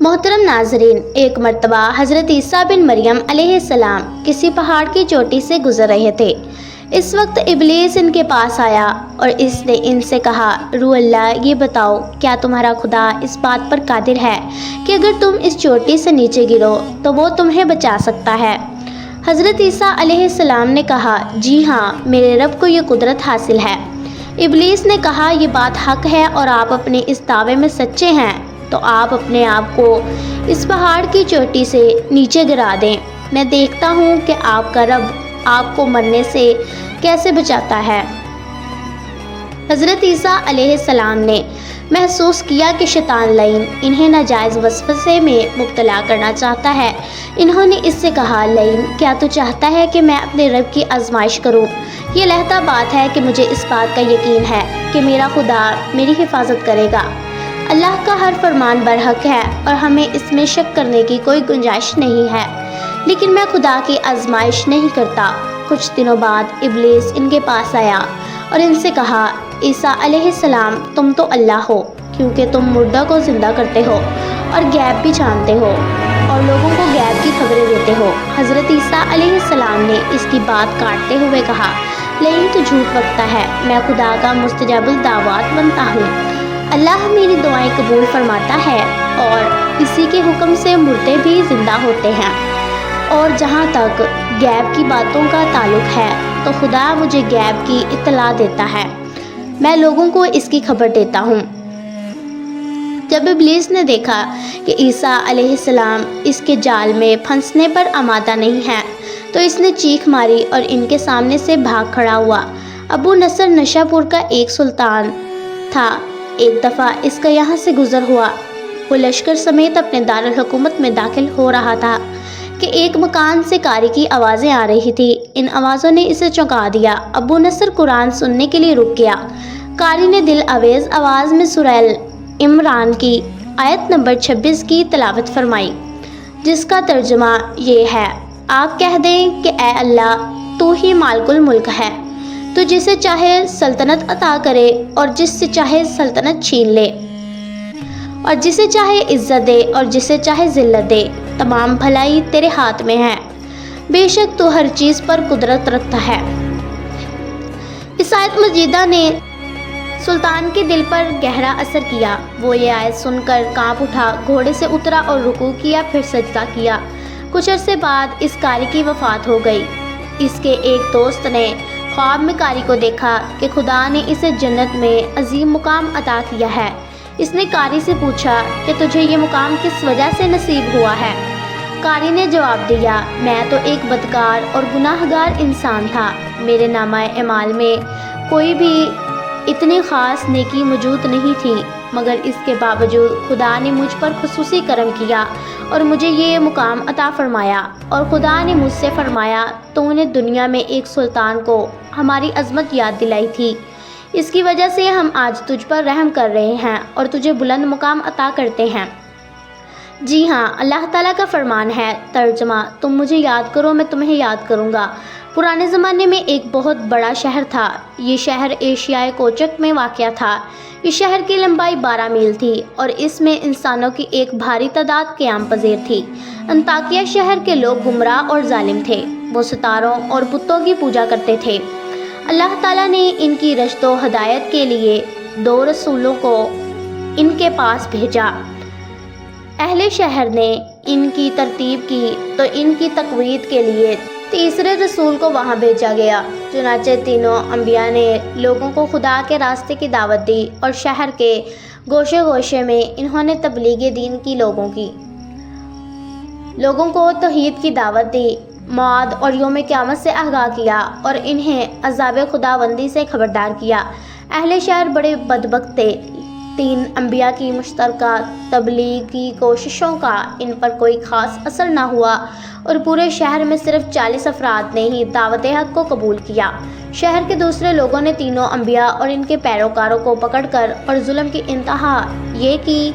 मोहतरम नाजरीन, एक मर्तबा हज़रत ईसा बिन मरियम अलैहिस्सलाम किसी पहाड़ की चोटी से गुजर रहे थे। इस वक्त इब्लीस इनके पास आया और इसने इनसे कहा, रूह अल्लाह, ये बताओ, क्या तुम्हारा खुदा इस बात पर कादिर है कि अगर तुम इस चोटी से नीचे गिरो तो वो तुम्हें बचा सकता है? हज़रत ईसा अलैहिस्सलाम ने कहा, जी हाँ, मेरे रब को ये कुदरत हासिल है। इब्लीस ने कहा, ये बात हक है और आप अपने इस दावे में सच्चे हैं तो आप अपने आप को इस पहाड़ की चोटी से नीचे गिरा दें। मैं देखता हूँ कि आपका रब आपको मरने से कैसे बचाता है। हज़रत ईसा अलैहिस्सलाम ने महसूस किया कि शैतान लईन इन्हें नाजायज़ वसवसे में मुब्तला करना चाहता है। इन्होंने इससे कहा, लईन, क्या तू चाहता है कि मैं अपने रब की आजमाइश करूं? ये लहता बात है कि मुझे इस बात का यकीन है कि मेरा खुदा मेरी हिफाजत करेगा। अल्लाह का हर फरमान बरहक है और हमें इसमें शक करने की कोई गुंजाइश नहीं है, लेकिन मैं खुदा की आजमाइश नहीं करता। कुछ दिनों बाद इब्लीस इनके पास आया और इनसे कहा, ईसा अलैहिस्सलाम, तुम तो अल्लाह हो, क्योंकि तुम मुर्दा को ज़िंदा करते हो और गैब भी जानते हो और लोगों को गैब की खबरें देते हो। हज़रत ईसा अलैहिस्सलाम ने इसकी बात काटते हुए कहा, लेकिन तो झूठ बकता है, मैं खुदा का मुस्तजाबुल दावत बनता हूँ। अल्लाह मेरी दुआएं कबूल फरमाता है और इसी के हुक्म से मुर्दे भी ज़िंदा होते हैं। और जहाँ तक गैब की बातों का ताल्लुक है तो खुदा मुझे गैब की इत्तला देता है, मैं लोगों को इसकी खबर देता हूँ। जब इब्लीस ने देखा कि ईसा अलैहिस्सलाम इसके जाल में फंसने पर आमादा नहीं है तो इसने चीख मारी और इनके सामने से भाग खड़ा हुआ। अबू नसर नशापुर का एक सुल्तान था। एक दफ़ा इसका यहाँ से गुजर हुआ। वो लश्कर समेत अपने दारुल हुकूमत में दाखिल हो रहा था कि एक मकान से कारी की आवाज़ें आ रही थी। इन आवाज़ों ने इसे चौंका दिया। अबू नसर कुरान सुनने के लिए रुक गया। कारी ने दिल अवेज़ आवाज़ में सूरह इमरान की आयत नंबर 26 की तिलावत फरमाई, जिसका तर्जुमा ये है, आप कह दें कि ए अल्लाह, तू ही मालिकुल मुल्क है, तो जिसे चाहे सल्तनत अता करे और जिससे चाहे सल्तनत छीन ले, और जिसे चाहे इज्जत दे और जिसे चाहे जिल्लत दे। तमाम भलाई तेरे हाथ में है, बेशक तू हर चीज़ पर कुदरत रखता है। इस आयत मजीदा ने सुल्तान के दिल पर गहरा असर किया। वो ये आयत सुनकर कांप उठा, घोड़े से उतरा और रुकू किया, फिर सजदा किया। कुछ अरसे बाद इस कारी की वफ़ात हो गई। इसके एक दोस्त ने ख्वाब में कारी को देखा कि खुदा ने इसे जन्नत में अजीम मुकाम अता किया है। इसने कारी से पूछा कि तुझे ये मुकाम किस वजह से नसीब हुआ है? कारी ने जवाब दिया, मैं तो एक बदकार और गुनाहगार इंसान था। मेरे नामा एमाल में कोई भी इतनी ख़ास नेकी मौजूद नहीं थी, मगर इसके बावजूद खुदा ने मुझ पर खुसूसी करम किया और मुझे ये मुकाम अता फरमाया। और खुदा ने मुझसे फरमाया, तूने दुनिया में एक सुल्तान को हमारी अज़मत याद दिलाई थी, इसकी वजह से हम आज तुझ पर रहम कर रहे हैं और तुझे बुलंद मुकाम अता करते हैं। जी हाँ, अल्लाह ताला का फरमान है, तर्जमा, तुम मुझे याद करो, मैं तुम्हें याद करूँगा। पुराने ज़माने में एक बहुत बड़ा शहर था। ये शहर एशियाई कोचक में वाक़या था। इस शहर की लंबाई 12 मील थी और इसमें इंसानों की एक भारी तादाद क़याम पज़ीर थी। अंताकिया शहर के लोग गुमराह और जालिम थे। वो सितारों और बुतों की पूजा करते थे। अल्लाह ताला ने इनकी रश्द व हदायत के लिए 2 रसूलों को इनके पास भेजा। अहले शहर ने इनकी तरतीब की तो इनकी तक़वीद के लिए तीसरे रसूल को वहाँ भेजा गया। चुनाचे तीनों अंबिया ने लोगों को खुदा के रास्ते की दावत दी और शहर के गोशे गोशे में इन्होंने तबलीग दीन की लोगों को तौहीद की दावत दी, मौद और यौम क़यामत से आगाह किया और इन्हें अज़ाब खुदाबंदी से खबरदार किया। अहले शहर बड़े बदबख्त थे। 3 अंबिया की मुश्तरका तबलीगी कोशिशों का इन पर कोई ख़ास असर न हुआ और पूरे शहर में सिर्फ 40 अफराद ने ही दावत हक़ को कबूल किया। शहर के दूसरे लोगों ने तीनों अंबिया और इनके पैरोकारों को पकड़कर और जुल्म की इंतहा ये की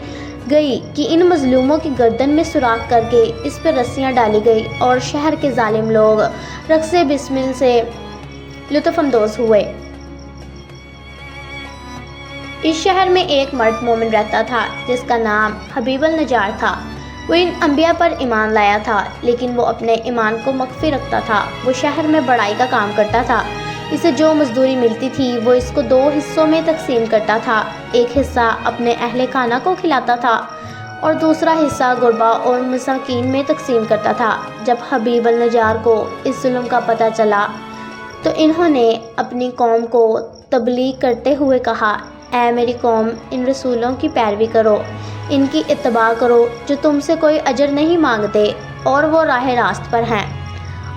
गई कि इन मजलूमों की गर्दन में सुराख करके इस पर रस्सियाँ डाली गई और शहर के जालिम लोग रक्से बिस्मिल से लुत्फ़अंदोज़ हुए। इस शहर में एक मर्द मोमिन रहता था जिसका नाम हबीबुल नजार था। وہ ان انبیاء پر ایمان لایا تھا، لیکن وہ اپنے ایمان کو مخفی رکھتا تھا۔ وہ شہر میں بڑائی کا کام کرتا تھا، اسے جو مزدوری ملتی تھی وہ اس کو 2 حصوں میں تقسیم کرتا تھا۔ ایک حصہ اپنے اہل خانہ کو کھلاتا تھا اور دوسرا حصہ غربا اور مساکین میں تقسیم کرتا تھا۔ جب حبیب النجار کو اس ظلم کا پتہ چلا تو انہوں نے اپنی قوم کو تبلیغ کرتے ہوئے کہا، اے میری قوم، ان رسولوں کی پیروی کرو، ان کی اتباع کرو جو تم سے کوئی اجر نہیں مانگتے اور وہ راہ راست پر ہیں،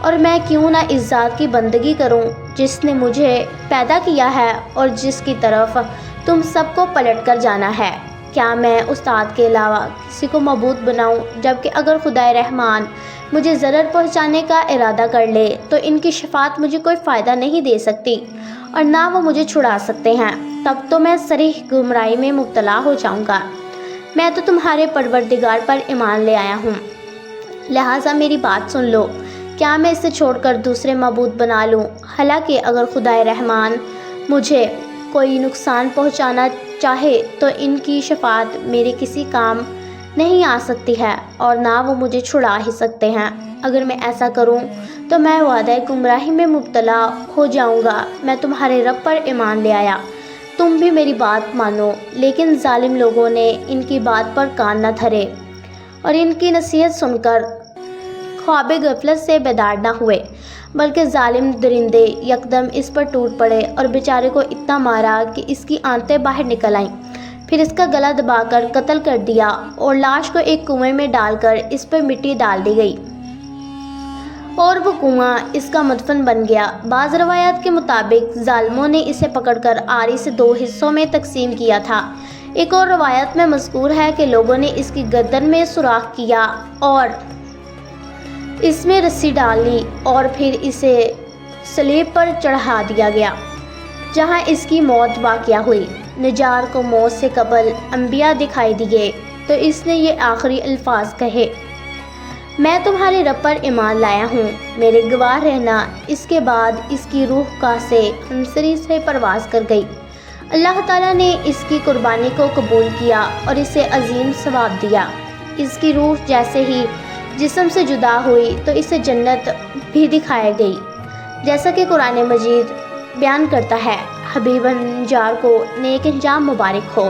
اور میں کیوں نہ اس ذات کی بندگی کروں جس نے مجھے پیدا کیا ہے اور جس کی طرف تم سب کو پلٹ کر جانا ہے۔ کیا میں استاد کے علاوہ کسی کو معبود بناؤں، جبکہ اگر خدائے رحمان مجھے ضرر پہنچانے کا ارادہ کر لے تو ان کی شفاعت مجھے کوئی فائدہ نہیں دے سکتی اور نہ وہ مجھے چھڑا سکتے ہیں، تب تو میں صریح گمراہی میں مبتلا ہو جاؤں گا۔ میں تو تمہارے پروردگار پر ایمان لے آیا ہوں، لہٰذا میری بات سن لو۔ کیا میں اسے چھوڑ کر دوسرے معبود بنا لوں؟ حالانکہ اگر خدائے رحمان مجھے کوئی نقصان پہنچانا چاہے تو ان کی شفاعت میرے کسی کام نہیں آ سکتی ہے اور نہ وہ مجھے چھڑا ہی سکتے ہیں۔ اگر میں ایسا کروں تو میں وعدہ گمراہی میں مبتلا ہو جاؤں گا۔ میں تمہارے رب پر ایمان لے آیا، تم بھی میری بات مانو۔ لیکن ظالم لوگوں نے ان کی بات پر کان نہ دھرے اور ان کی نصیحت سن کر خواب غفلت سے بیدار نہ ہوئے، بلکہ ظالم درندے یکدم اس پر ٹوٹ پڑے اور بیچارے کو اتنا مارا کہ اس کی آنتیں باہر نکل آئیں، پھر اس کا گلا دبا کر قتل کر دیا اور لاش کو ایک کنویں میں ڈال کر اس پر مٹی ڈال دی گئی اور وہ کنواں اس کا مدفن بن گیا۔ بعض روایات کے مطابق ظالموں نے اسے پکڑ کر آری سے 2 حصوں میں تقسیم کیا تھا۔ ایک اور روایت میں مذکور ہے کہ لوگوں نے اس کی گردن میں سوراخ کیا اور اس میں رسی ڈال لی اور پھر اسے صلیب پر چڑھا دیا گیا، جہاں اس کی موت واقع ہوئی۔ نجار کو موت سے قبل انبیاء دکھائی دیے تو اس نے یہ آخری الفاظ کہے، میں تمہارے رب پر ایمان لایا ہوں، میرے گواہ رہنا۔ اس کے بعد اس کی روح گاہ سے ہنسری سے پرواز کر گئی۔ اللہ تعالیٰ نے اس کی قربانی کو قبول کیا اور اسے عظیم ثواب دیا۔ اس کی روح جیسے ہی جسم سے جدا ہوئی تو اسے جنت بھی دکھائی گئی، جیسا کہ قرآن مجید بیان کرتا ہے۔ حبیب النجار کو نیک انجام مبارک ہو۔